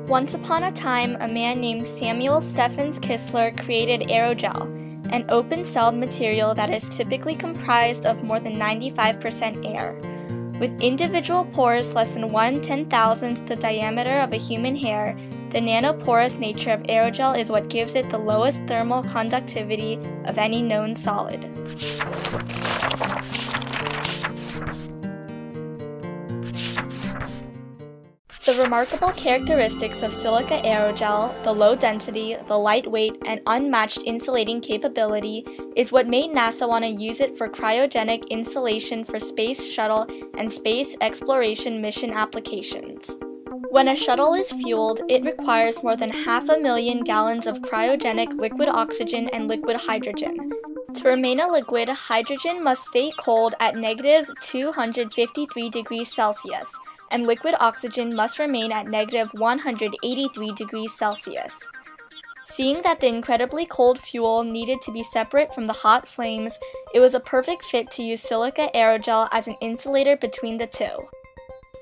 Once upon a time, a man named Samuel Stephens Kistler created aerogel, an open-celled material that is typically comprised of more than 95% air. With individual pores less than 1/10,000th the diameter of a human hair, the nanoporous nature of aerogel is what gives it the lowest thermal conductivity of any known solid. The remarkable characteristics of silica aerogel, the low density, the lightweight, and unmatched insulating capability, is what made NASA want to use it for cryogenic insulation for space shuttle and space exploration mission applications. When a shuttle is fueled, it requires more than 500,000 gallons of cryogenic liquid oxygen and liquid hydrogen. To remain a liquid, hydrogen must stay cold at negative 253 degrees Celsius, and liquid oxygen must remain at negative 183 degrees Celsius. Seeing that the incredibly cold fuel needed to be separate from the hot flames, it was a perfect fit to use silica aerogel as an insulator between the two.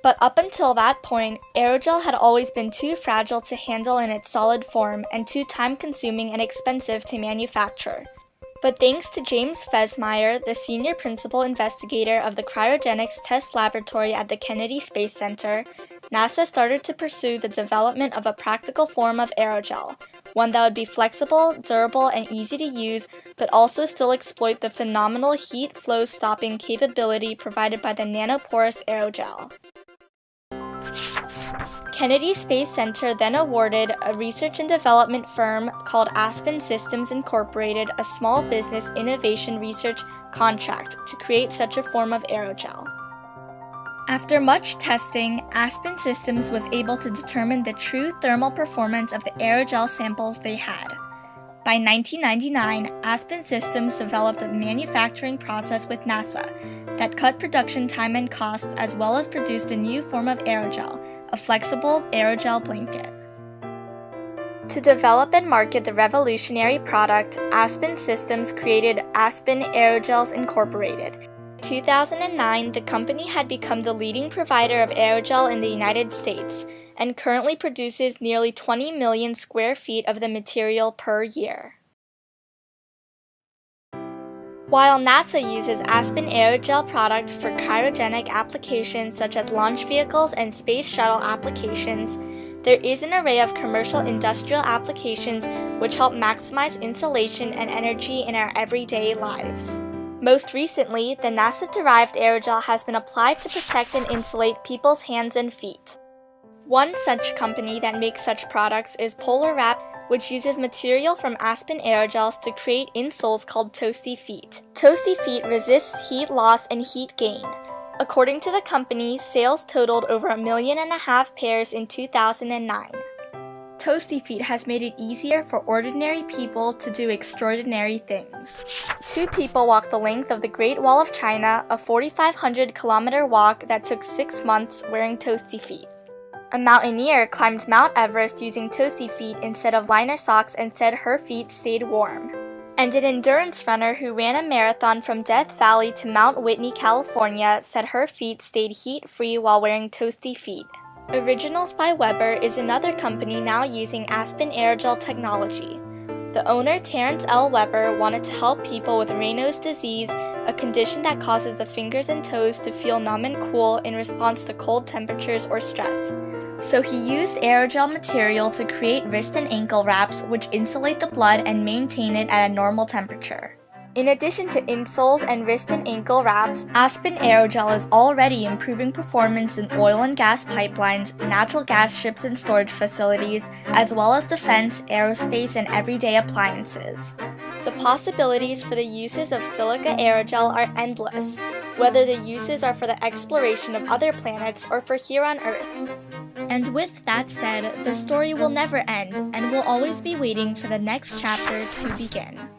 But up until that point, aerogel had always been too fragile to handle in its solid form and too time-consuming and expensive to manufacture. But thanks to James Fesmeyer, the senior principal investigator of the cryogenics test laboratory at the Kennedy Space Center, NASA started to pursue the development of a practical form of aerogel, one that would be flexible, durable, and easy to use, but also still exploit the phenomenal heat flow stopping capability provided by the nanoporous aerogel. Kennedy Space Center then awarded a research and development firm called Aspen Systems Incorporated a small business innovation research contract to create such a form of aerogel. After much testing, Aspen Systems was able to determine the true thermal performance of the aerogel samples they had. By 1999, Aspen Systems developed a manufacturing process with NASA that cut production time and costs as well as produced a new form of aerogel, a flexible aerogel blanket. To develop and market the revolutionary product, Aspen Systems created Aspen Aerogels Incorporated. In 2009, the company had become the leading provider of aerogel in the United States and currently produces nearly 20 million square feet of the material per year. While NASA uses Aspen aerogel product for cryogenic applications such as launch vehicles and space shuttle applications, there is an array of commercial industrial applications which help maximize insulation and energy in our everyday lives. Most recently, the NASA-derived aerogel has been applied to protect and insulate people's hands and feet. One such company that makes such products is Polar Wrap, which uses material from Aspen aerogels to create insoles called Toasty feet. Toasty feet resists heat loss and heat gain. According to the company, sales totaled over 1.5 million pairs in 2009. Toasty feet has made it easier for ordinary people to do extraordinary things. 2 people walked the length of the Great Wall of China, a 4,500-kilometer walk that took 6 months wearing Toasty feet. A mountaineer climbed Mount Everest using Toasty feet instead of liner socks and said her feet stayed warm. And an endurance runner who ran a marathon from Death Valley to Mount Whitney, California said her feet stayed heat-free while wearing Toasty feet. Originals by Weber is another company now using Aspen aerogel technology. The owner, Terrence L. Weber, wanted to help people with Raynaud's disease, a condition that causes the fingers and toes to feel numb and cool in response to cold temperatures or stress. So he used aerogel material to create wrist and ankle wraps which insulate the blood and maintain it at a normal temperature. In addition to insoles and wrist and ankle wraps, Aspen aerogel is already improving performance in oil and gas pipelines, natural gas ships and storage facilities, as well as defense, aerospace, and everyday appliances. The possibilities for the uses of silica aerogel are endless, whether the uses are for the exploration of other planets or for here on Earth. And with that said, the story will never end, and we'll always be waiting for the next chapter to begin.